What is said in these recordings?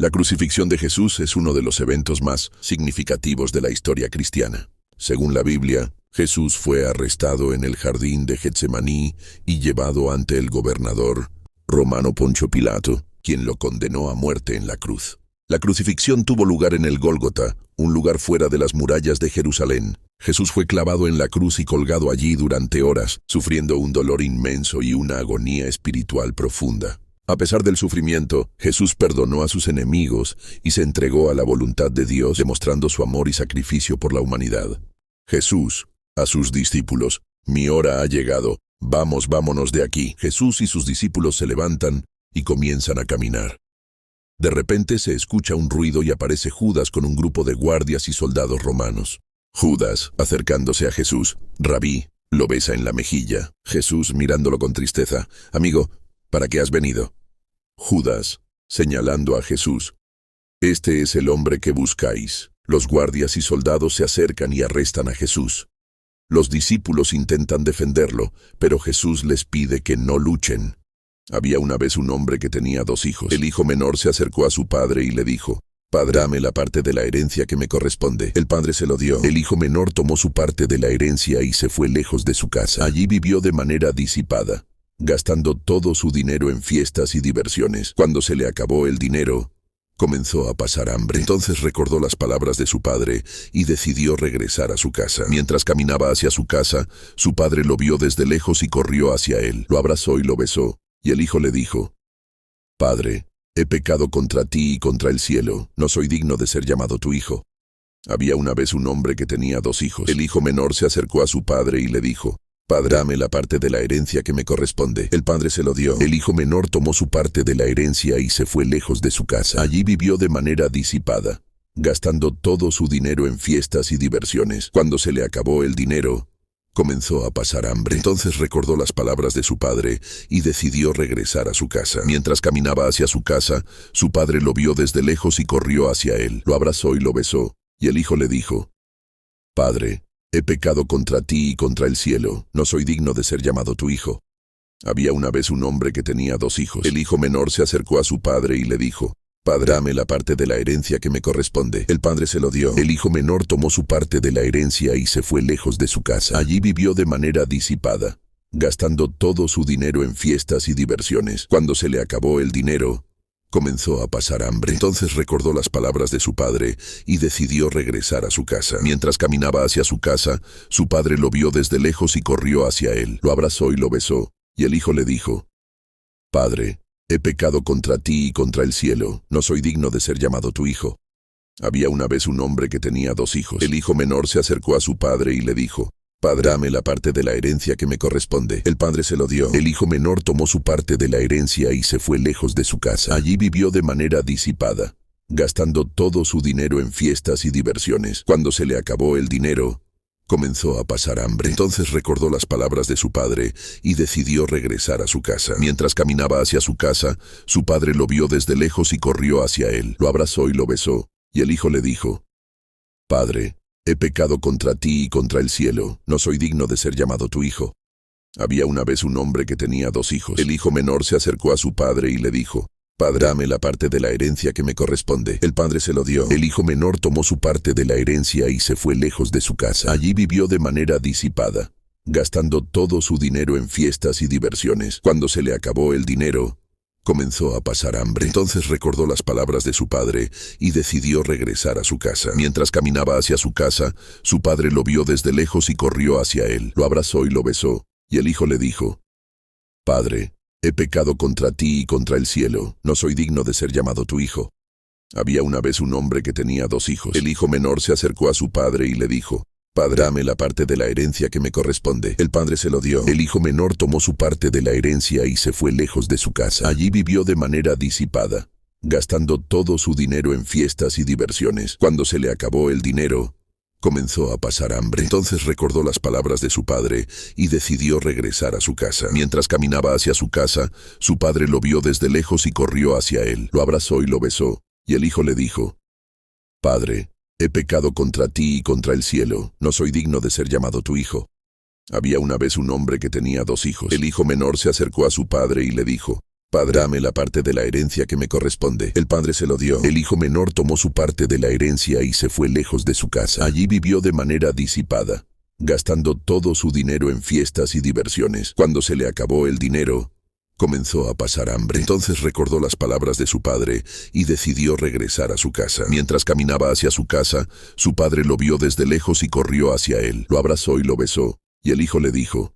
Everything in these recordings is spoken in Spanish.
La crucifixión de Jesús es uno de los eventos más significativos de la historia cristiana. Según la Biblia, Jesús fue arrestado en el jardín de Getsemaní y llevado ante el gobernador romano Poncio Pilato, quien lo condenó a muerte en la cruz. La crucifixión tuvo lugar en el Gólgota, un lugar fuera de las murallas de Jerusalén. Jesús fue clavado en la cruz y colgado allí durante horas, sufriendo un dolor inmenso y una agonía espiritual profunda. A pesar del sufrimiento, Jesús perdonó a sus enemigos y se entregó a la voluntad de Dios, demostrando su amor y sacrificio por la humanidad. Jesús, a sus discípulos: mi hora ha llegado, vámonos de aquí. Jesús y sus discípulos se levantan y comienzan a caminar. De repente se escucha un ruido y aparece Judas con un grupo de guardias y soldados romanos. Judas, acercándose a Jesús: Rabí, lo besa en la mejilla. Jesús, mirándolo con tristeza: amigo, ¿para qué has venido? Judas, señalando a Jesús: este es el hombre que buscáis. Los guardias y soldados se acercan y arrestan a Jesús. Los discípulos intentan defenderlo, pero Jesús les pide que no luchen. Había una vez un hombre que tenía 2 hijos. El hijo menor se acercó a su padre y le dijo: Padre, dame la parte de la herencia que me corresponde. El padre se lo dio. El hijo menor tomó su parte de la herencia y se fue lejos de su casa. Allí vivió de manera disipada, gastando todo su dinero en fiestas y diversiones. Cuando se le acabó el dinero, comenzó a pasar hambre. Entonces recordó las palabras de su padre y decidió regresar a su casa. Mientras caminaba hacia su casa, su padre lo vio desde lejos y corrió hacia él. Lo abrazó y lo besó, y el hijo le dijo: Padre, he pecado contra ti y contra el cielo. No soy digno de ser llamado tu hijo. Había una vez un hombre que tenía 2 hijos. El hijo menor se acercó a su padre y le dijo: Padre, dame la parte de la herencia que me corresponde. El padre se lo dio. El hijo menor tomó su parte de la herencia y se fue lejos de su casa. Allí vivió de manera disipada, gastando todo su dinero en fiestas y diversiones. Cuando se le acabó el dinero, comenzó a pasar hambre. Entonces recordó las palabras de su padre y decidió regresar a su casa. Mientras caminaba hacia su casa, su padre lo vio desde lejos y corrió hacia él. Lo abrazó y lo besó, y el hijo le dijo: Padre, he pecado contra ti y contra el cielo. No soy digno de ser llamado tu hijo. Había una vez un hombre que tenía 2 hijos. El hijo menor se acercó a su padre y le dijo: Padre, dame la parte de la herencia que me corresponde. El padre se lo dio. El hijo menor tomó su parte de la herencia y se fue lejos de su casa. Allí vivió de manera disipada, gastando todo su dinero en fiestas y diversiones. Cuando se le acabó el dinero, comenzó a pasar hambre. Entonces recordó las palabras de su padre y decidió regresar a su casa. Mientras caminaba hacia su casa, su padre lo vio desde lejos y corrió hacia él. Lo abrazó y lo besó, y el hijo le dijo: Padre, he pecado contra ti y contra el cielo. No soy digno de ser llamado tu hijo. Había una vez un hombre que tenía 2 hijos. El hijo menor se acercó a su padre y le dijo: Padre, dame la parte de la herencia que me corresponde. El padre se lo dio. El hijo menor tomó su parte de la herencia y se fue lejos de su casa. Allí vivió de manera disipada, gastando todo su dinero en fiestas y diversiones. Cuando se le acabó el dinero, comenzó a pasar hambre. Entonces recordó las palabras de su padre y decidió regresar a su casa. Mientras caminaba hacia su casa, su padre lo vio desde lejos y corrió hacia él. Lo abrazó y lo besó, y el hijo le dijo: Padre, he pecado contra ti y contra el cielo. No soy digno de ser llamado tu hijo. Había una vez un hombre que tenía 2 hijos. El hijo menor se acercó a su padre y le dijo: Padre, dame la parte de la herencia que me corresponde. El padre se lo dio. El hijo menor tomó su parte de la herencia y se fue lejos de su casa. Allí vivió de manera disipada, gastando todo su dinero en fiestas y diversiones. Cuando se le acabó el dinero, comenzó a pasar hambre. Entonces recordó las palabras de su padre y decidió regresar a su casa. Mientras caminaba hacia su casa, su padre lo vio desde lejos y corrió hacia él. Lo abrazó y lo besó, y el hijo le dijo: Padre, he pecado contra ti y contra el cielo. No soy digno de ser llamado tu hijo. Había una vez un hombre que tenía 2 hijos. El hijo menor se acercó a su padre y le dijo: Padre, dame la parte de la herencia que me corresponde. El padre se lo dio. El hijo menor tomó su parte de la herencia y se fue lejos de su casa. Allí vivió de manera disipada, gastando todo su dinero en fiestas y diversiones. Cuando se le acabó el dinero, comenzó a pasar hambre. Entonces recordó las palabras de su padre y decidió regresar a su casa. Mientras caminaba hacia su casa, su padre lo vio desde lejos y corrió hacia él. Lo abrazó y lo besó, y el hijo le dijo: Padre, he pecado contra ti y contra el cielo. No soy digno de ser llamado tu hijo. Había una vez un hombre que tenía 2 hijos. El hijo menor se acercó a su padre y le dijo: Padre, dame la parte de la herencia que me corresponde. El padre se lo dio. El hijo menor tomó su parte de la herencia y se fue lejos de su casa. Allí vivió de manera disipada, gastando todo su dinero en fiestas y diversiones. Cuando se le acabó el dinero, comenzó a pasar hambre. Entonces recordó las palabras de su padre y decidió regresar a su casa. Mientras caminaba hacia su casa, su padre lo vio desde lejos y corrió hacia él. Lo abrazó y lo besó, y el hijo le dijo: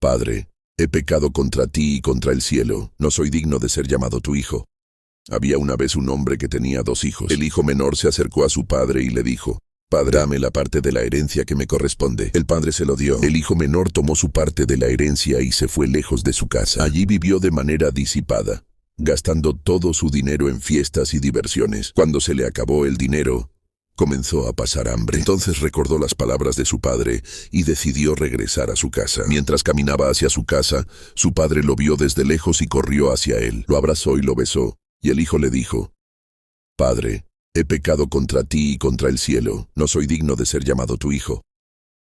«Padre, he pecado contra ti y contra el cielo. No soy digno de ser llamado tu hijo». Había una vez un hombre que tenía 2 hijos. El hijo menor se acercó a su padre y le dijo: «Padre, dame la parte de la herencia que me corresponde». El padre se lo dio. El hijo menor tomó su parte de la herencia y se fue lejos de su casa. Allí vivió de manera disipada, gastando todo su dinero en fiestas y diversiones. Cuando se le acabó el dinero, comenzó a pasar hambre. Entonces recordó las palabras de su padre y decidió regresar a su casa. Mientras caminaba hacia su casa, su padre lo vio desde lejos y corrió hacia él. Lo abrazó y lo besó, y el hijo le dijo: «Padre, he pecado contra ti y contra el cielo. No soy digno de ser llamado tu hijo».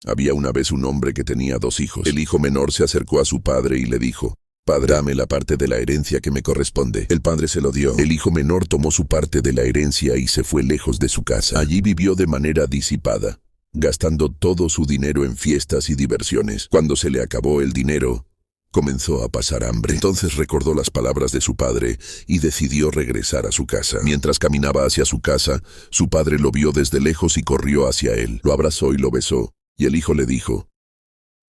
Había una vez un hombre que tenía 2 hijos. El hijo menor se acercó a su padre y le dijo: «Padre, dame la parte de la herencia que me corresponde». El padre se lo dio. El hijo menor tomó su parte de la herencia y se fue lejos de su casa. Allí vivió de manera disipada, gastando todo su dinero en fiestas y diversiones. Cuando se le acabó el dinero, comenzó a pasar hambre. Entonces recordó las palabras de su padre y decidió regresar a su casa. Mientras caminaba hacia su casa, su padre lo vio desde lejos y corrió hacia él. Lo abrazó y lo besó, y el hijo le dijo: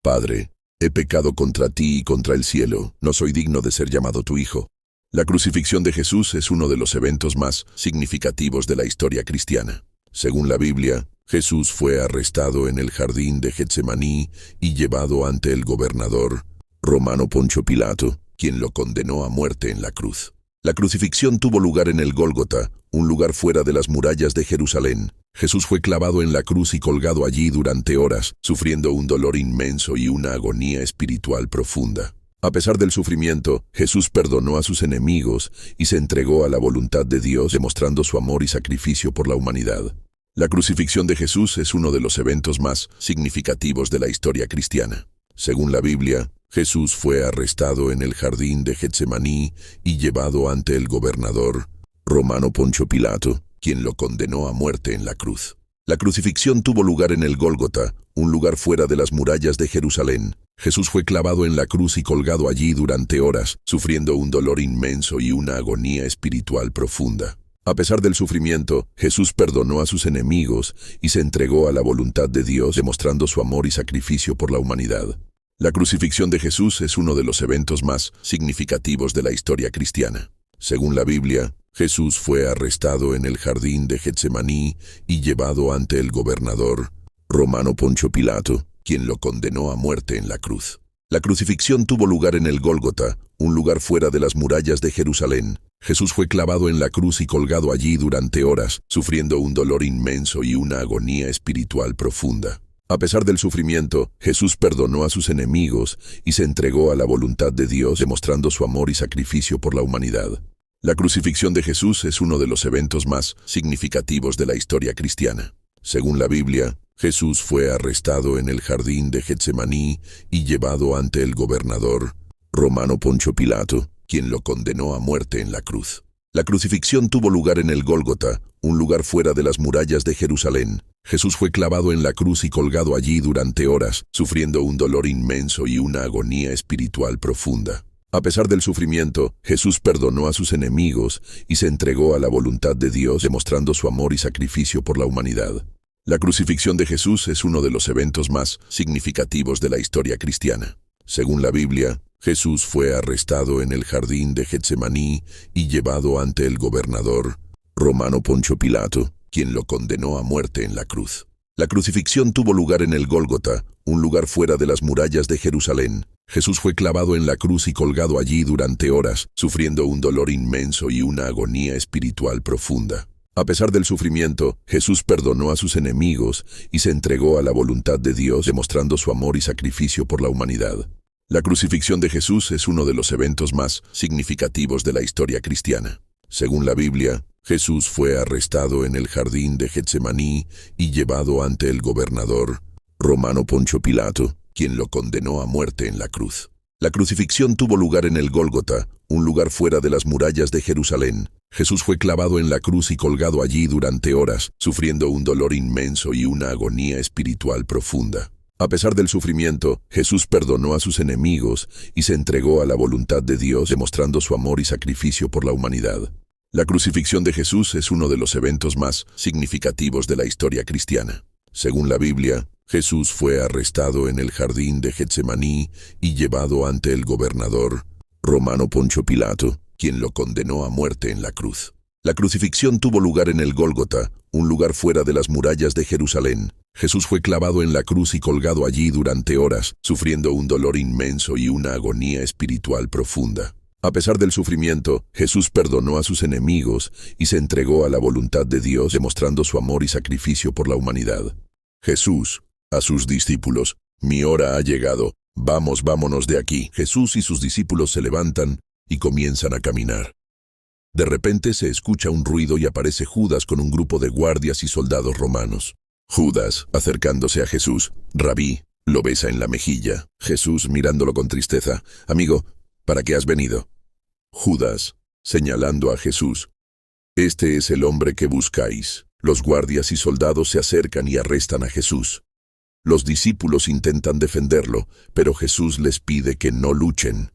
«Padre, he pecado contra ti y contra el cielo. No soy digno de ser llamado tu hijo». La crucifixión de Jesús es uno de los eventos más significativos de la historia cristiana. Según la Biblia, Jesús fue arrestado en el jardín de Getsemaní y llevado ante el gobernador romano Poncio Pilato, quien lo condenó a muerte en la cruz. La crucifixión tuvo lugar en el Gólgota, un lugar fuera de las murallas de Jerusalén. Jesús fue clavado en la cruz y colgado allí durante horas, sufriendo un dolor inmenso y una agonía espiritual profunda. A pesar del sufrimiento, Jesús perdonó a sus enemigos y se entregó a la voluntad de Dios, demostrando su amor y sacrificio por la humanidad. La crucifixión de Jesús es uno de los eventos más significativos de la historia cristiana. Según la Biblia, Jesús fue arrestado en el jardín de Getsemaní y llevado ante el gobernador romano Poncio Pilato, quien lo condenó a muerte en la cruz. La crucifixión tuvo lugar en el Gólgota, un lugar fuera de las murallas de Jerusalén. Jesús fue clavado en la cruz y colgado allí durante horas, sufriendo un dolor inmenso y una agonía espiritual profunda. A pesar del sufrimiento, Jesús perdonó a sus enemigos y se entregó a la voluntad de Dios, demostrando su amor y sacrificio por la humanidad. La crucifixión de Jesús es uno de los eventos más significativos de la historia cristiana. Según la Biblia, Jesús fue arrestado en el jardín de Getsemaní y llevado ante el gobernador romano Poncio Pilato, quien lo condenó a muerte en la cruz. La crucifixión tuvo lugar en el Gólgota, un lugar fuera de las murallas de Jerusalén. Jesús fue clavado en la cruz y colgado allí durante horas, sufriendo un dolor inmenso y una agonía espiritual profunda. A pesar del sufrimiento, Jesús perdonó a sus enemigos y se entregó a la voluntad de Dios, demostrando su amor y sacrificio por la humanidad. La crucifixión de Jesús es uno de los eventos más significativos de la historia cristiana. Según la Biblia, Jesús fue arrestado en el jardín de Getsemaní y llevado ante el gobernador romano Poncio Pilato, quien lo condenó a muerte en la cruz. La crucifixión tuvo lugar en el Gólgota, un lugar fuera de las murallas de Jerusalén. Jesús fue clavado en la cruz y colgado allí durante horas, sufriendo un dolor inmenso y una agonía espiritual profunda. A pesar del sufrimiento, Jesús perdonó a sus enemigos y se entregó a la voluntad de Dios, demostrando su amor y sacrificio por la humanidad. La crucifixión de Jesús es uno de los eventos más significativos de la historia cristiana. Según la Biblia, Jesús fue arrestado en el jardín de Getsemaní y llevado ante el gobernador romano Poncio Pilato, quien lo condenó a muerte en la cruz. La crucifixión tuvo lugar en el Gólgota, un lugar fuera de las murallas de Jerusalén. Jesús fue clavado en la cruz y colgado allí durante horas, sufriendo un dolor inmenso y una agonía espiritual profunda. A pesar del sufrimiento, Jesús perdonó a sus enemigos y se entregó a la voluntad de Dios, demostrando su amor y sacrificio por la humanidad. La crucifixión de Jesús es uno de los eventos más significativos de la historia cristiana. Según la Biblia, Jesús fue arrestado en el jardín de Getsemaní y llevado ante el gobernador romano Poncio Pilato, quien lo condenó a muerte en la cruz. La crucifixión tuvo lugar en el Gólgota, un lugar fuera de las murallas de Jerusalén. Jesús fue clavado en la cruz y colgado allí durante horas, sufriendo un dolor inmenso y una agonía espiritual profunda. A pesar del sufrimiento, Jesús perdonó a sus enemigos y se entregó a la voluntad de Dios, demostrando su amor y sacrificio por la humanidad. La crucifixión de Jesús es uno de los eventos más significativos de la historia cristiana. Según la Biblia, Jesús fue arrestado en el jardín de Getsemaní y llevado ante el gobernador romano Poncio Pilato, quien lo condenó a muerte en la cruz. La crucifixión tuvo lugar en el Gólgota, un lugar fuera de las murallas de Jerusalén. Jesús fue clavado en la cruz y colgado allí durante horas, sufriendo un dolor inmenso y una agonía espiritual profunda. A pesar del sufrimiento, Jesús perdonó a sus enemigos y se entregó a la voluntad de Dios, demostrando su amor y sacrificio por la humanidad. Jesús, a sus discípulos: mi hora ha llegado, vámonos de aquí. Jesús y sus discípulos se levantan y comienzan a caminar. De repente se escucha un ruido y aparece Judas con un grupo de guardias y soldados romanos. Judas, acercándose a Jesús: Rabí, lo besa en la mejilla. Jesús, mirándolo con tristeza: amigo, ¿para qué has venido? Judas, señalando a Jesús: este es el hombre que buscáis. Los guardias y soldados se acercan y arrestan a Jesús. Los discípulos intentan defenderlo, pero Jesús les pide que no luchen.